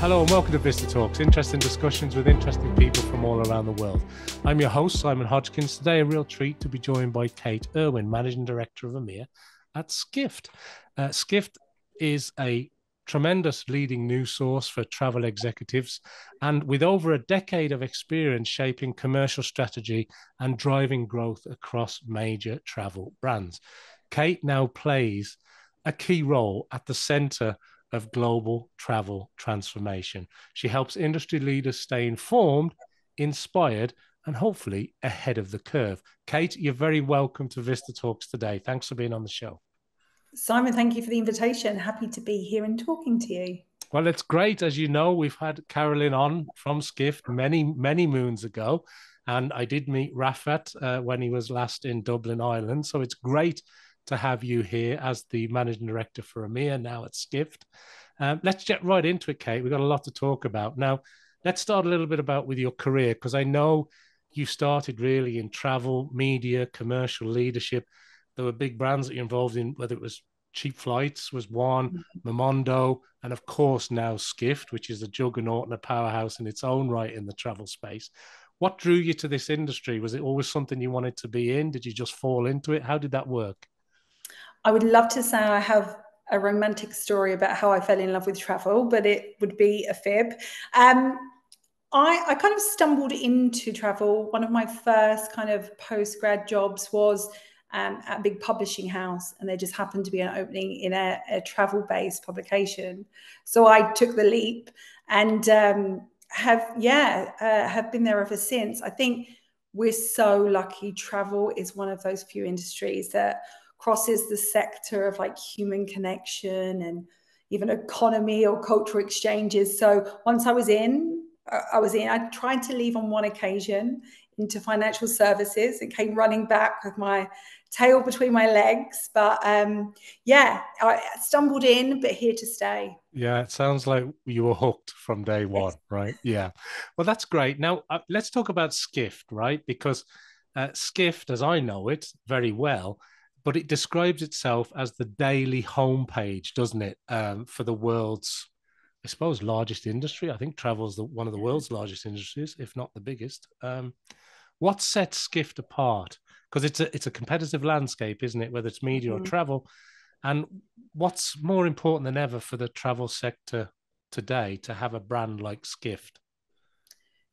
Hello and welcome to VistaTalks, interesting discussions with interesting people from all around the world. I'm your host, Simon Hodgkins. Today, a real treat to be joined by Kate Irwin, Managing Director of EMEA at Skift. Skift is a tremendous leading news source for travel executives, and with over a decade of experience shaping commercial strategy and driving growth across major travel brands. Kate now plays a key role at the center of global travel transformation. She helps industry leaders stay informed, inspired, and hopefully ahead of the curve. Kate, you're very welcome to VistaTalks today. Thanks for being on the show. Simon, thank you for the invitation. Happy to be here and talking to you. Well, it's great. As you know, we've had Carolyn on from Skift many moons ago, and I did meet Rafat when he was last in Dublin, Ireland. So it's great to have you here as the Managing Director for EMEA now at Skift. Let's get right into it, Kate. We've got a lot to talk about. Now, let's start a little bit about with your career, because I know you started really in travel, media, commercial leadership. There were big brands that you're involved in, whether it was Cheap Flights was one, Momondo, and of course now Skift, which is a juggernaut and a powerhouse in its own right in the travel space. What drew you to this industry? Was it always something you wanted to be in? Did you just fall into it? How did that work? I would love to say I have a romantic story about how I fell in love with travel, but it would be a fib. I kind of stumbled into travel. One of my first kind of post-grad jobs was at a big publishing house, and there just happened to be an opening in a travel-based publication. So I took the leap and have been there ever since. I think we're so lucky. Travel is one of those few industries that crosses the sector of like human connection and even economy or cultural exchanges. So once I was in. I tried to leave on one occasion into financial services and came running back with my tail between my legs. But I stumbled in, but here to stay. Yeah, it sounds like you were hooked from day one, Yes. right? Yeah. Well, that's great. Now, let's talk about Skift, right? Because Skift, as I know it very well, but it describes itself as the daily homepage, doesn't it? For the world's, I suppose, largest industry. I think travel is one of the world's largest industries, if not the biggest. What sets Skift apart? Because it's a competitive landscape, isn't it? Whether it's media or travel. And what's more important than ever for the travel sector today to have a brand like Skift?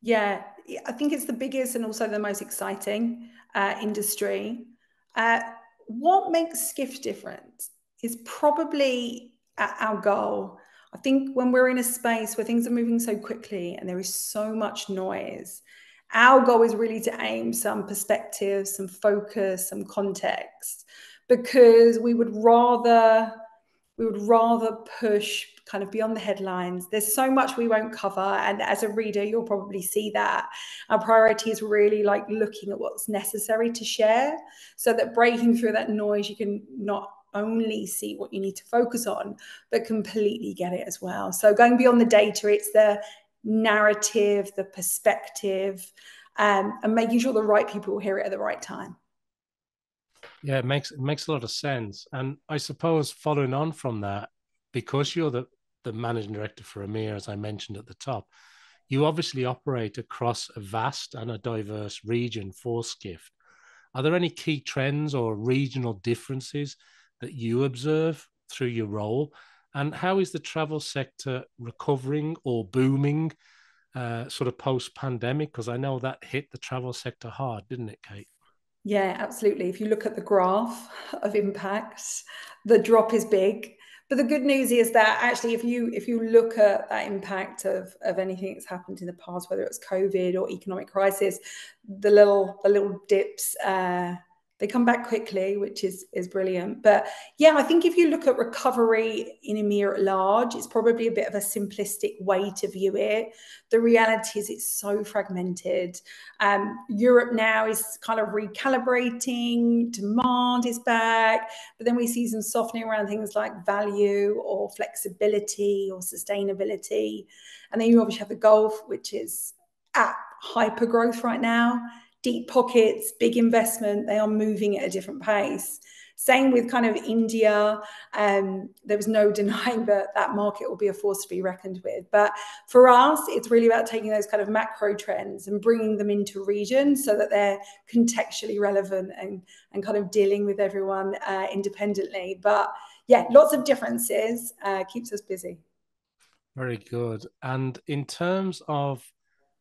Yeah, I think it's the biggest and also the most exciting industry. What makes Skift different is probably our goal. I think when we're in a space where things are moving so quickly and there is so much noise, our goal is really to aim some perspective, some focus, some context, because we would rather push kind of beyond the headlines. There's so much we won't cover. And as a reader, you'll probably see that our priority is really like looking at what's necessary to share, so that breaking through that noise, you can not only see what you need to focus on, but completely get it as well. So going beyond the data, it's the narrative, the perspective, and making sure the right people hear it at the right time. Yeah, it makes a lot of sense. And I suppose following on from that, because you're the managing director for EMEA, as I mentioned at the top, you obviously operate across a vast and a diverse region for Skift. Are there any key trends or regional differences that you observe through your role? And how is the travel sector recovering or booming sort of post-pandemic? Because I know that hit the travel sector hard, didn't it, Kate? Yeah, absolutely. If you look at the graph of impacts, the drop is big. But the good news is that actually, if you look at that impact of anything that's happened in the past, whether it's COVID or economic crisis, the little dips, they come back quickly, which is brilliant. But yeah, I think if you look at recovery in EMEA at large, it's probably a bit of a simplistic way to view it. The reality is it's so fragmented. Europe now is kind of recalibrating, demand is back, but then we see some softening around things like value or flexibility or sustainability. And then you obviously have the Gulf, which is at hyper growth right now. Deep pockets, big investment, they are moving at a different pace. Same with kind of India. There was no denying that that market will be a force to be reckoned with. But for us, it's really about taking those kind of macro trends and bringing them into regions so that they're contextually relevant and kind of dealing with everyone independently. But yeah, lots of differences, keeps us busy. Very good. And in terms of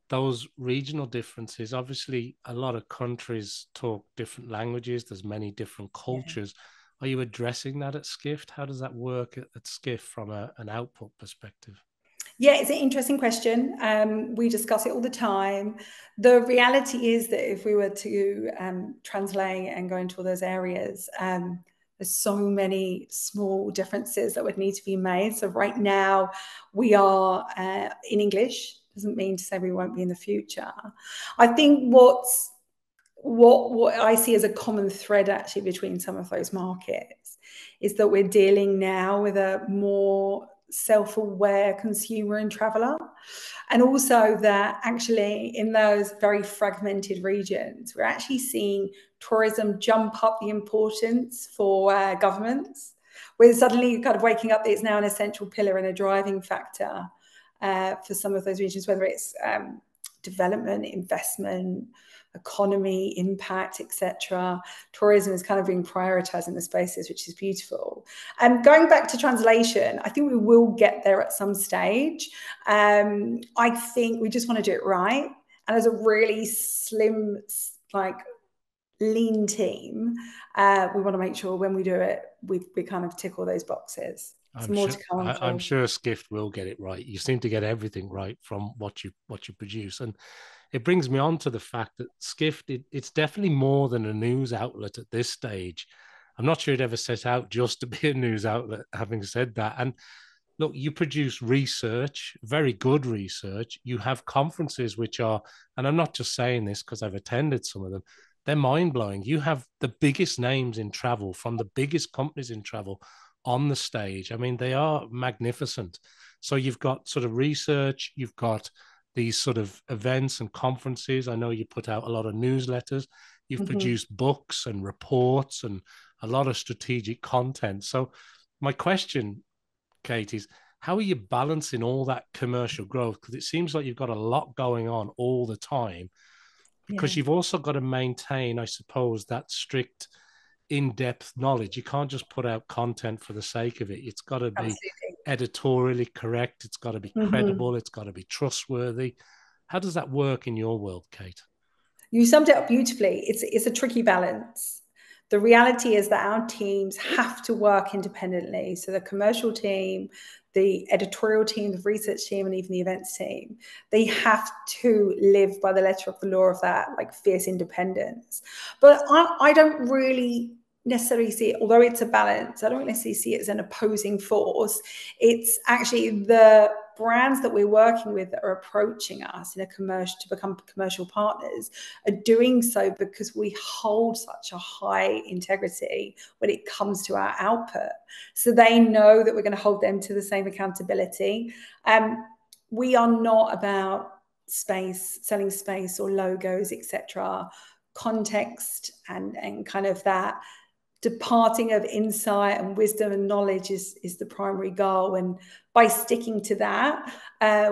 those regional differences, obviously a lot of countries talk different languages. There's many different cultures. Yeah. Are you addressing that at Skift? How does that work at Skift from an output perspective? Yeah, it's an interesting question. We discuss it all the time. The reality is that if we were to translate and go into all those areas, there's so many small differences that would need to be made. So right now we are in English. Doesn't mean to say we won't be in the future. I think what I see as a common thread actually between some of those markets is that we're dealing now with a more self-aware consumer and traveler, and also that actually in those very fragmented regions we're actually seeing tourism jump up the importance for governments, where suddenly kind of waking up that it's now an essential pillar and a driving factor for some of those regions, whether it's development, investment, economy, impact, etc. Tourism is kind of being prioritized in the spaces, which is beautiful. And going back to translation, I think we will get there at some stage. I think we just want to do it right. And as a really slim, like lean team, we want to make sure when we do it, we kind of tick all those boxes. I'm sure Skift will get it right. You seem to get everything right from what you produce, and it brings me on to the fact that Skift, it's definitely more than a news outlet at this stage. I'm not sure it ever set out just to be a news outlet, having said that. And look, you produce research, very good research. You have conferences which are, and I'm not just saying this because I've attended some of them, they're mind-blowing. You have the biggest names in travel from the biggest companies in travel on the stage. I mean, they are magnificent. So you've got sort of research, you've got these sort of events and conferences. I know you put out a lot of newsletters. You've produced books and reports and a lot of strategic content. So my question, Kate, is how are you balancing all that commercial growth? Because it seems like you've got a lot going on all the time, because you've also got to maintain, I suppose, that strict in-depth knowledge. You can't just put out content for the sake of it. It's got to be editorially correct. It's got to be credible. It's got to be trustworthy. How does that work in your world, Kate? You summed it up beautifully. It's a tricky balance. The reality is that our teams have to work independently. So the commercial team, the editorial team, the research team, and even the events team, they have to live by the letter of the law of that, like fierce independence. But I don't really necessarily see it, although it's a balance, I don't necessarily see it as an opposing force. It's actually the brands that we're working with that are approaching us in a commercial to become commercial partners are doing so because we hold such a high integrity when it comes to our output. So they know that we're going to hold them to the same accountability. We are not about space, selling space or logos, etc. Context and kind of that departing of insight and wisdom and knowledge is the primary goal. And by sticking to that,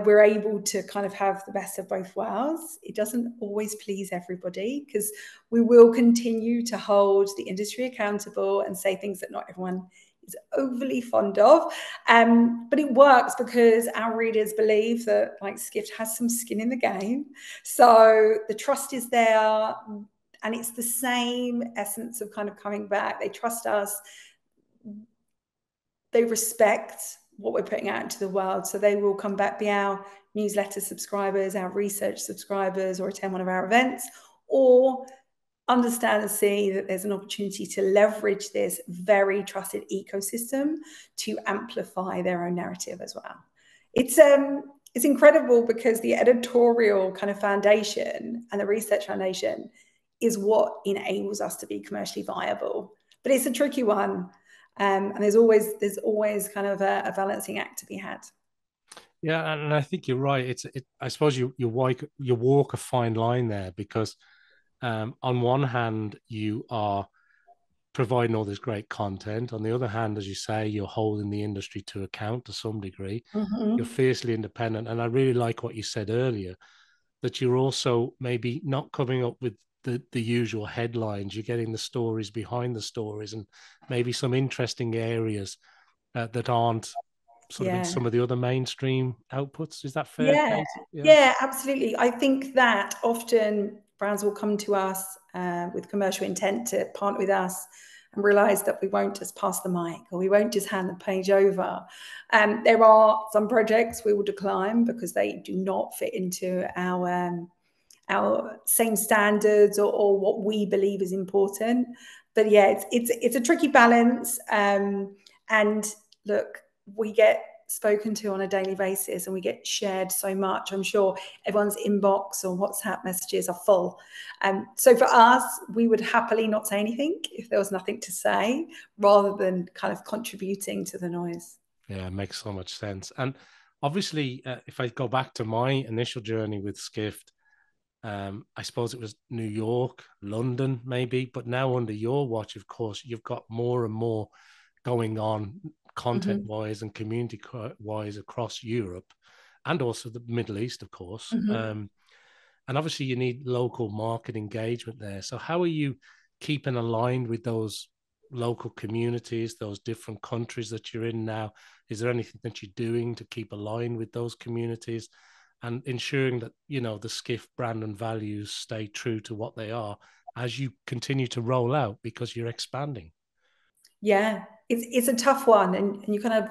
we're able to kind of have the best of both worlds. It doesn't always please everybody because we will continue to hold the industry accountable and say things that not everyone is overly fond of. But it works because our readers believe that like Skift has some skin in the game. So the trust is there. And it's the same essence of kind of coming back. They trust us. They respect what we're putting out into the world. So they will come back, be our newsletter subscribers, our research subscribers, or attend one of our events, or understand and see that there's an opportunity to leverage this very trusted ecosystem to amplify their own narrative as well. It's incredible because the editorial kind of foundation and the research foundation is what enables us to be commercially viable. But it's a tricky one. And there's always kind of a balancing act to be had. Yeah, and I think you're right. I suppose you walk a fine line there because on one hand, you are providing all this great content. On the other hand, as you say, you're holding the industry to account to some degree. You're fiercely independent. And I really like what you said earlier, that you're also maybe not coming up with the usual headlines. You're getting the stories behind the stories and maybe some interesting areas that aren't sort of in some of the other mainstream outputs. Is that fair, Yeah, Kate? yeah, absolutely. I think that often brands will come to us with commercial intent to partner with us and realize that we won't just pass the mic or we won't just hand the page over. There are some projects we will decline because they do not fit into our same standards or what we believe is important. But yeah, it's a tricky balance. And look, we get spoken to on a daily basis and we get shared so much. I'm sure everyone's inbox or WhatsApp messages are full. So for us, we would happily not say anything if there was nothing to say, rather than kind of contributing to the noise. Yeah, it makes so much sense. And obviously, if I go back to my initial journey with Skift, I suppose it was New York, London, maybe, but now under your watch, of course, you've got more and more going on content wise and community wise across Europe and also the Middle East, of course. And obviously, you need local market engagement there. So, how are you keeping aligned with those local communities, those different countries that you're in now? Is there anything that you're doing to keep aligned with those communities and ensuring that, you know, the Skift brand and values stay true to what they are as you continue to roll out because you're expanding? Yeah, it's a tough one, and you kind of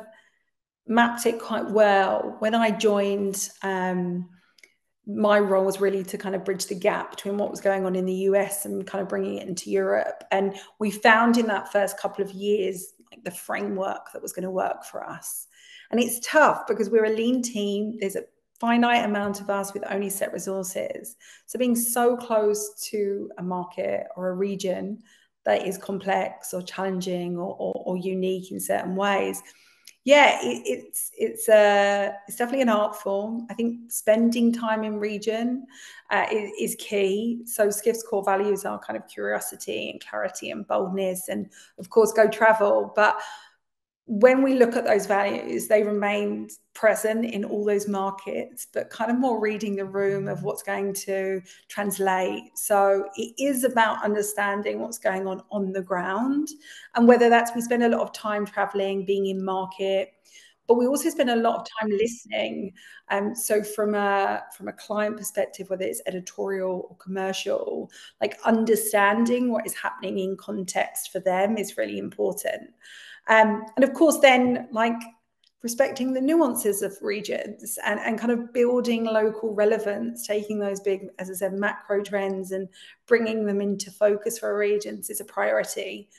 mapped it quite well. When I joined, my role was really to kind of bridge the gap between what was going on in the US and kind of bringing it into Europe. And we found in that first couple of years, like, the framework that was going to work for us. And it's tough because we're a lean team. There's a finite amount of us with only set resources. So being so close to a market or a region that is complex or challenging or unique in certain ways, yeah, it's definitely an art form. I think spending time in region is key. So Skift's core values are kind of curiosity and clarity and boldness, and of course, go travel. But when we look at those values, they remain present in all those markets, but kind of more reading the room of what's going to translate. So it is about understanding what's going on the ground, and whether that's, we spend a lot of time traveling, being in market, but we also spend a lot of time listening. So from a client perspective, whether it's editorial or commercial, like, understanding what is happening in context for them is really important. And of course, then, like, respecting the nuances of regions and kind of building local relevance, taking those big, as I said, macro trends and bringing them into focus for our regions is a priority.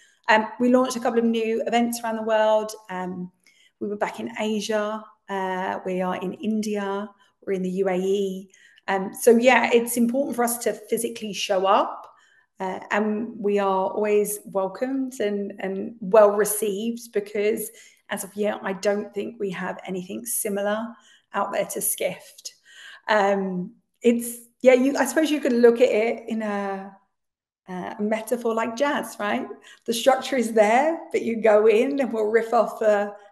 We launched a couple of new events around the world. We were back in Asia. We are in India. We're in the UAE. So yeah, it's important for us to physically show up. And we are always welcomed and well received, because as of yet, I don't think we have anything similar out there to Skift. I suppose you could look at it in a metaphor like jazz, right? The structure is there, but you go in and we'll riff off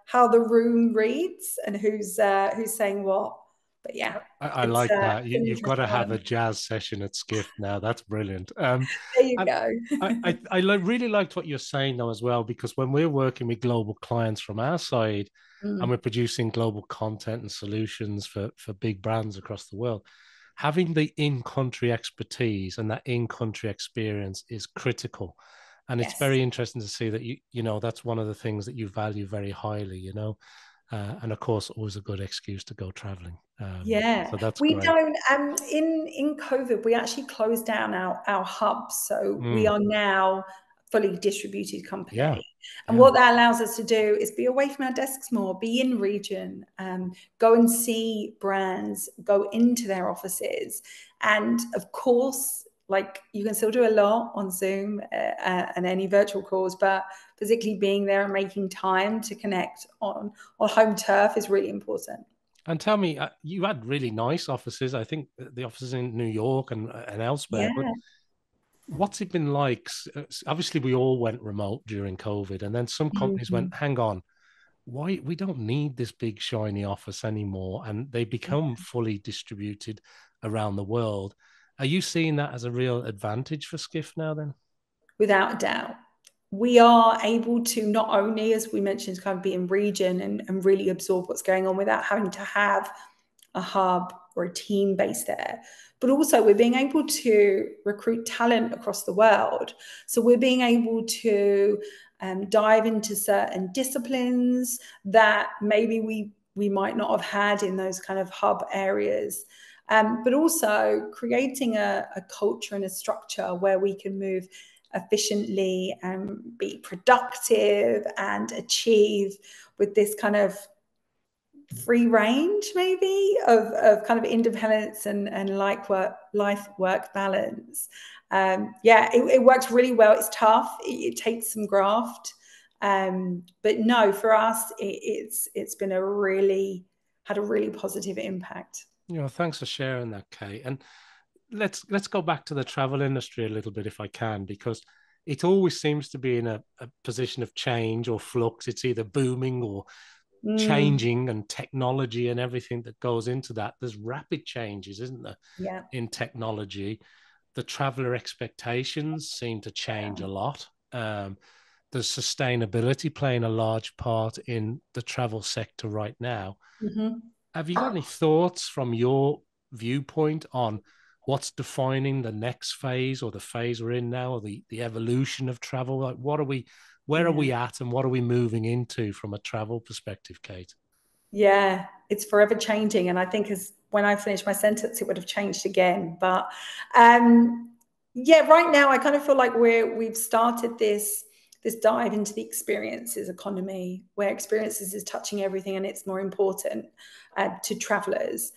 how the room reads and who's saying what. But yeah, I like that. an You've got to interesting have one. a jazz session at Skift now. That's brilliant. There you And go. really liked what you're saying though as well, because when we're working with global clients from our side and we're producing global content and solutions for big brands across the world, having the in-country expertise and that in-country experience is critical. And it's Yes. very interesting to see that you know that's one of the things that you value very highly, you know. And of course, always a good excuse to go traveling. Yeah, So that's we great. don't. In COVID, we actually closed down our hub, so we are now a fully distributed Yeah, company. And yeah. what that allows us to do is be away from our desks more, be in region, go and see brands, go into their offices, and of course, like, you can still do a lot on Zoom and any virtual calls, but physically being there and making time to connect on home turf is really important. And tell me, you had really nice offices. I think the offices in New York and elsewhere. But Yeah. What's it been like? Obviously, we all went remote during COVID, and then some companies Mhm. went, hang on, why we don't need this big shiny office anymore, and they become fully distributed around the world. Are you seeing that as a real advantage for Skift now then? Without a doubt. We are able to not only, as we mentioned, kind of be in region and really absorb what's going on without having to have a hub or a team based there, but also we're being able to recruit talent across the world. So we're being able to dive into certain disciplines that maybe we might not have had in those kind of hub areas. But also creating a culture and a structure where we can move efficiently and be productive and achieve with this kind of free range maybe of kind of independence and life work balance. Yeah, it works really well. It's tough. It takes some graft. But no, for us, it's been had a really positive impact. Thanks for sharing that, Kate. And let's go back to the travel industry a little bit if I can, because it always seems to be in a position of change or flux. It's either booming or changing, and technology and everything that goes into that. There's rapid changes, isn't there, Yeah. in technology? The traveler expectations seem to change a lot. There's sustainability playing a large part in the travel sector right now. Mm-hmm. Have you got any thoughts from your viewpoint on what's defining the next phase, or the phase we're in now, or the evolution of travel? Like, where are Yeah. we at, and what are we moving into from a travel perspective, Kate? Yeah, it's forever changing. And I think as when I finished my sentence, it would have changed again. But yeah, right now I kind of feel like we've started this dive into the experiences economy, where experiences is touching everything and it's more important to travelers.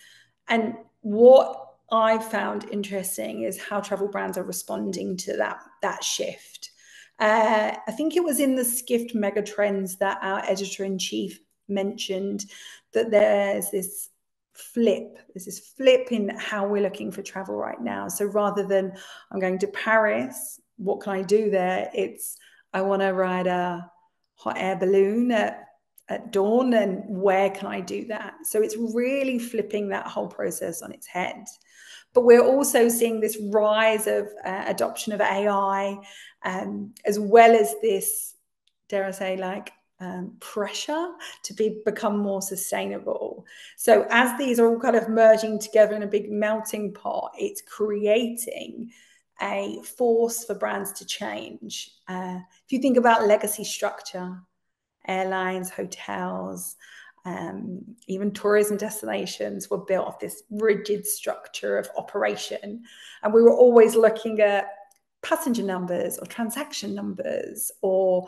And what I found interesting is how travel brands are responding to that shift. I think it was in the Skift Megatrends that our editor in chief mentioned that there's this flip in how we're looking for travel right now. So rather than I'm going to Paris, what can I do there? It's I want to ride a hot air balloon at dawn, and where can I do that? So it's really flipping that whole process on its head. But we're also seeing this rise of adoption of AI, as well as this, dare I say, like pressure to become more sustainable. So as these are all kind of merging together in a big melting pot, it's creating a force for brands to change. If you think about legacy structure, airlines, hotels, even tourism destinations were built off this rigid structure of operation. And we were always looking at passenger numbers or transaction numbers or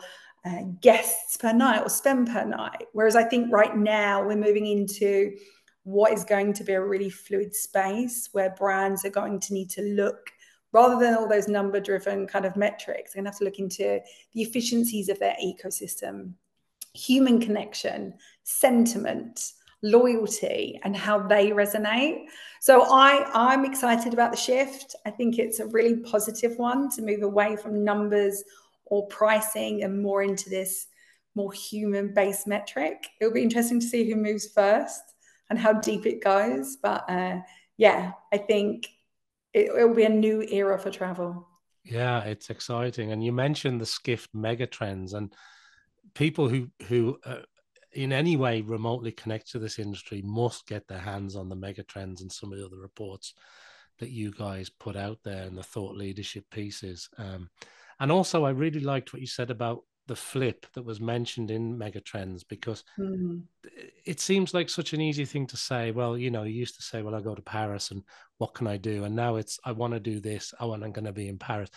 guests per night or spend per night. Whereas I think right now we're moving into what is going to be a really fluid space where brands are going to need to look, rather than all those number driven kind of metrics, they're going to have to look into the efficiencies of their ecosystem, human connection, sentiment, loyalty, and how they resonate. So I'm excited about the shift. I think it's a really positive one to move away from numbers or pricing and more into this more human-based metric. It'll be interesting to see who moves first and how deep it goes. But yeah, I think it will be a new era for travel. Yeah, it's exciting. And you mentioned the Skift megatrends, and people who in any way remotely connect to this industry must get their hands on the megatrends and some of the other reports that you guys put out there, and the thought leadership pieces. And also, I really liked what you said about the flip that was mentioned in megatrends, because it seems like such an easy thing to say. Well, you used to say, well, I go to Paris and what can I do? And now it's, I want to do this. Oh, and I'm going to be in Paris.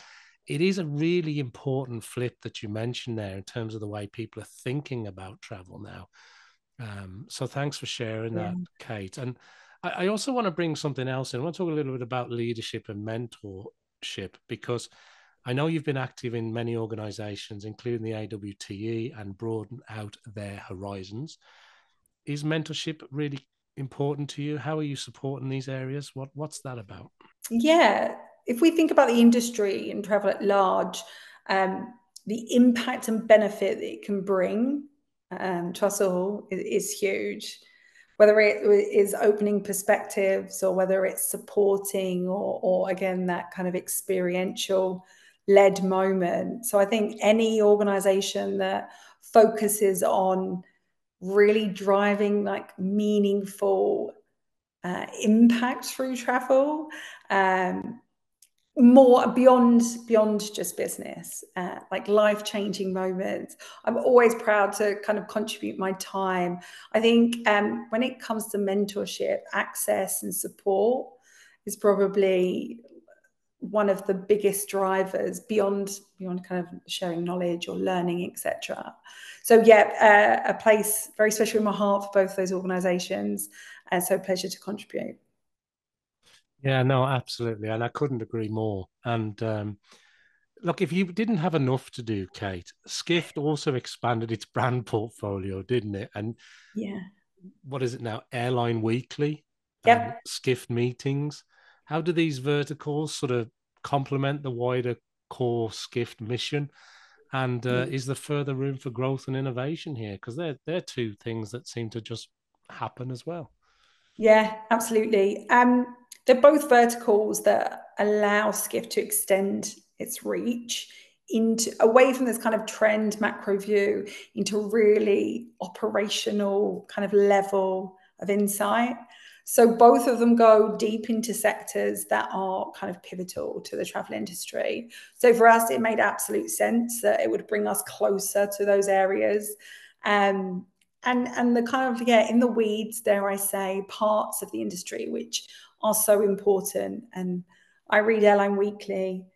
It is a really important flip that you mentioned there in terms of the way people are thinking about travel now. So thanks for sharing Yeah. that, Kate. And I also want to bring something else in. I want to talk a little bit about leadership and mentorship, because I know you've been active in many organizations, including the AWTE, and broaden out their horizons. Is mentorship really important to you? How are you supporting these areas? What's that about? Yeah. if we think about the industry and travel at large, the impact and benefit that it can bring to us all is huge. Whether it is opening perspectives or whether it's supporting or again, that kind of experiential led moment. So I think any organization that focuses on really driving like meaningful impact through travel, more beyond just business, like life-changing moments. I'm always proud to kind of contribute my time. I think when it comes to mentorship, access and support is probably one of the biggest drivers beyond kind of sharing knowledge or learning, etc. So yeah, a place very special in my heart for both those organizations, and so a pleasure to contribute. Yeah, no, absolutely. And I couldn't agree more. And look, if you didn't have enough to do, Kate, Skift also expanded its brand portfolio, didn't it? And Yeah. what is it now? Airline Weekly and Yep. Skift Meetings. How do these verticals sort of complement the wider core Skift mission? And is there further room for growth and innovation here? Because they're two things that seem to just happen as well. Yeah, absolutely. They're both verticals that allow Skift to extend its reach into away from this kind of trend macro view into really operational kind of level of insight. So both of them go deep into sectors that are kind of pivotal to the travel industry. So for us, it made absolute sense that it would bring us closer to those areas. And the kind of, yeah, in the weeds, dare I say, parts of the industry which are so important. And I read Airline Weekly,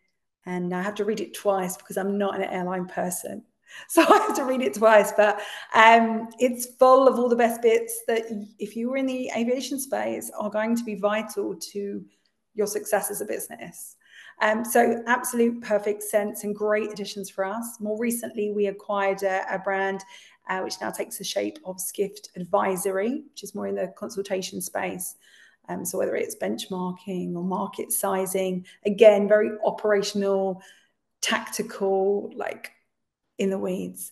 and I have to read it twice because I'm not an airline person. So I have to read it twice, but it's full of all the best bits that, if you were in the aviation space, are going to be vital to your success as a business. So absolute perfect sense and great additions for us. More recently, we acquired a brand which now takes the shape of Skift Advisory, which is more in the consultation space. So whether it's benchmarking or market sizing, again, very operational, tactical, like in the weeds.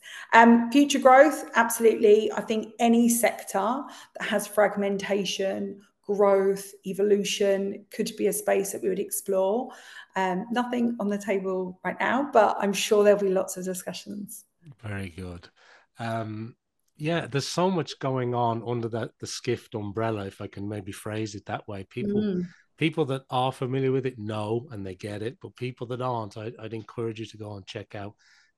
Future growth, absolutely. I think any sector that has fragmentation, growth, evolution could be a space that we would explore. Nothing on the table right now, but I'm sure there'll be lots of discussions. Very good. Yeah, there's so much going on under the Skift umbrella, if I can maybe phrase it that way. People that are familiar with it know and they get it, but people that aren't, I'd encourage you to go and check out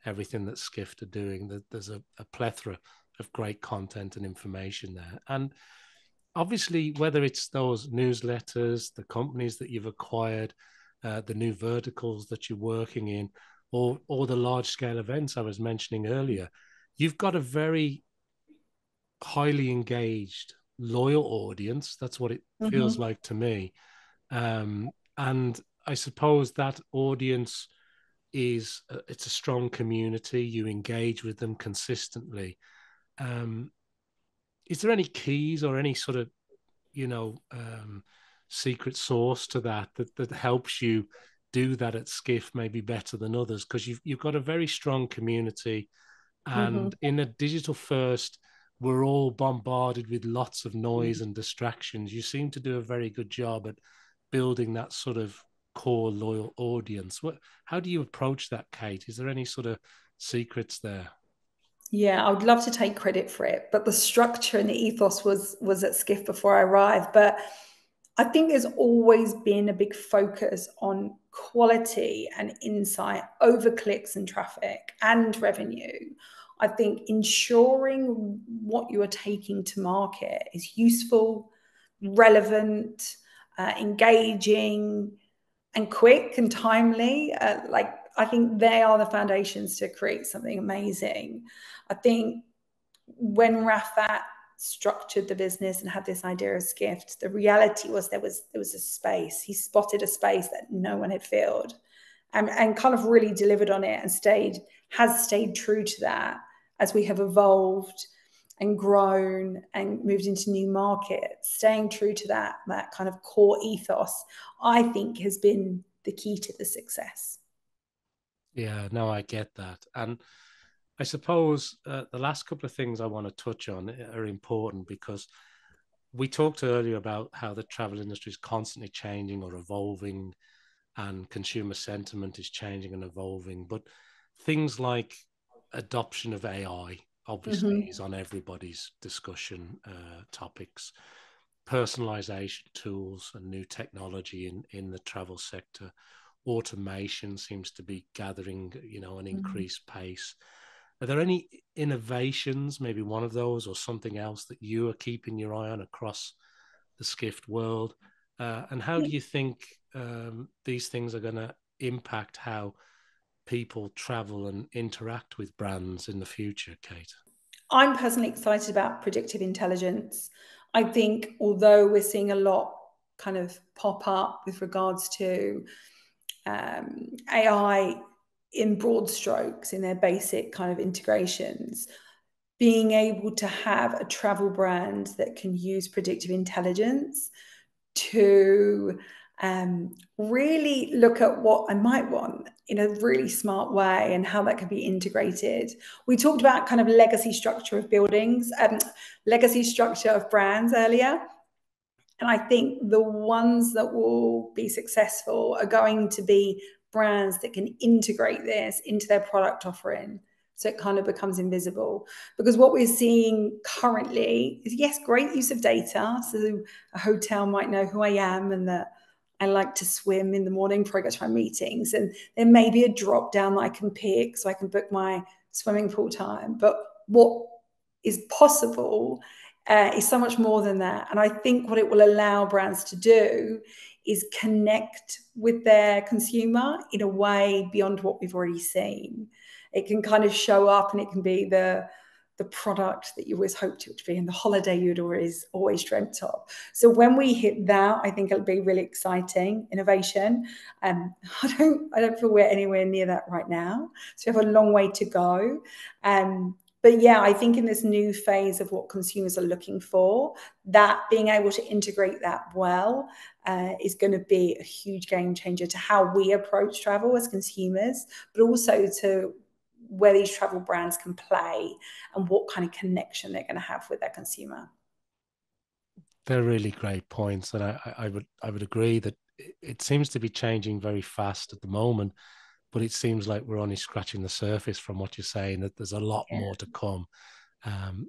everything that Skift are doing. There's a plethora of great content and information there. And obviously, whether it's those newsletters, the companies that you've acquired, the new verticals that you're working in, or the large scale events I was mentioning earlier, you've got a very highly engaged, loyal audience. That's what it feels like to me. And I suppose that audience it's a strong community. You engage with them consistently. Is there any keys or any sort of secret sauce to that helps you do that at Skiff maybe better than others? Because you've got a very strong community, and in a digital first, we're all bombarded with lots of noise and distractions. You seem to do a very good job at building that sort of core loyal audience. How do you approach that, Kate? Is there any sort of secrets there? Yeah, I would love to take credit for it, but the structure and the ethos was at Skiff before I arrived. But I think there's always been a big focus on quality and insight over clicks and traffic and revenue. I think ensuring what you are taking to market is useful, relevant, engaging, and quick and timely. I think they are the foundations to create something amazing. I think when Rafat structured the business and had this idea of Skift, the reality was there was a space. He spotted a space that no one had filled, and kind of really delivered on it and has stayed true to that as we have evolved and grown and moved into new markets. Staying true to that kind of core ethos, I think, has been the key to the success. Yeah, no, I get that. And I suppose the last couple of things I want to touch on are important because we talked earlier about how the travel industry is constantly changing or evolving, and consumer sentiment is changing and evolving. But things like adoption of AI obviously is on everybody's discussion topics. Personalization tools and new technology in the travel sector. Automation seems to be gathering, an increased pace. Are there any innovations, maybe one of those or something else that you are keeping your eye on across the Skift world? And how do you think these things are going to impact how people travel and interact with brands in the future, Kate? I'm personally excited about predictive intelligence. I think although we're seeing a lot kind of pop up with regards to AI in broad strokes in their basic kind of integrations, being able to have a travel brand that can use predictive intelligence to really look at what I might want in a really smart way and how that could be integrated. We talked about kind of legacy structure of buildings, legacy structure of brands earlier. And I think the ones that will be successful are going to be brands that can integrate this into their product offering, so it kind of becomes invisible. Because what we're seeing currently is, yes, great use of data. So a hotel might know who I am and that I like to swim in the morning before I go to my meetings. And there may be a drop down that I can pick so I can book my swimming pool time. But what is possible is so much more than that. And I think what it will allow brands to do is connect with their consumer in a way beyond what we've already seen. It can kind of show up and it can be the product that you always hoped it would be and the holiday you'd always dreamt of. So when we hit that, I think it'll be really exciting innovation. I don't feel we're anywhere near that right now. So we have a long way to go. But yeah, I think in this new phase of what consumers are looking for, that being able to integrate that well is going to be a huge game changer to how we approach travel as consumers, but also to where these travel brands can play and what kind of connection they're going to have with their consumer. They're really great points, and I would agree that it seems to be changing very fast at the moment, but it seems like we're only scratching the surface from what you're saying, that there's a lot more to come.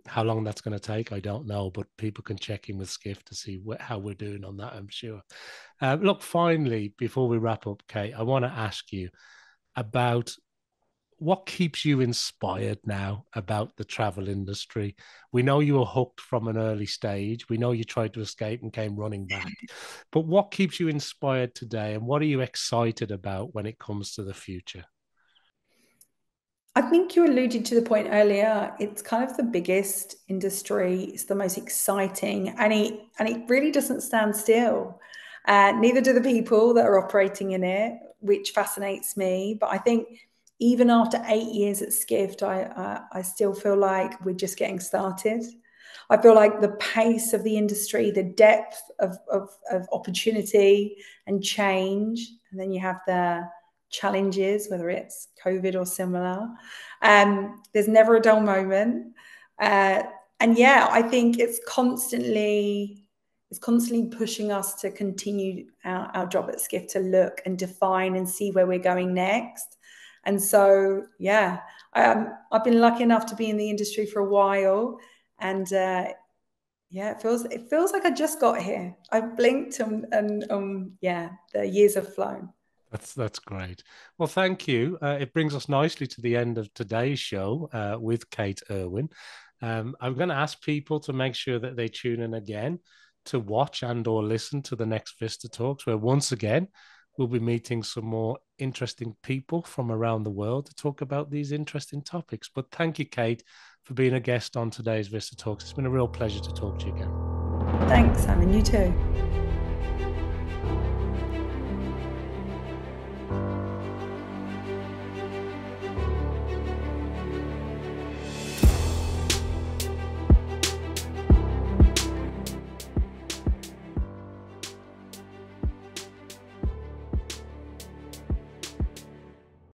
How long that's going to take, I don't know, but people can check in with Skift to see how we're doing on that, I'm sure. Look, finally, before we wrap up, Kate, I want to ask you about what keeps you inspired now about the travel industry? We know you were hooked from an early stage. We know you tried to escape and came running back. But what keeps you inspired today, and what are you excited about when it comes to the future? I think you alluded to the point earlier. It's kind of the biggest industry. It's the most exciting, and it really doesn't stand still. Neither do the people that are operating in it, which fascinates me. But I think even after 8 years at Skift, I still feel like we're just getting started. I feel like the pace of the industry, the depth of opportunity and change, and then you have the challenges, whether it's COVID or similar. There's never a dull moment. And yeah, I think it's constantly pushing us to continue our job at Skift, to look and define and see where we're going next. And so, yeah, I've been lucky enough to be in the industry for a while, and yeah, it feels like I just got here. I blinked, and yeah, the years have flown. That's great. Well, thank you. It brings us nicely to the end of today's show with Kate Irwin. I'm going to ask people to make sure that they tune in again to watch and or listen to the next VistaTalks, where once again we'll be meeting some more interesting people from around the world to talk about these interesting topics. But thank you, Kate, for being a guest on today's VistaTalks. It's been a real pleasure to talk to you again. Thanks, Simon. You too.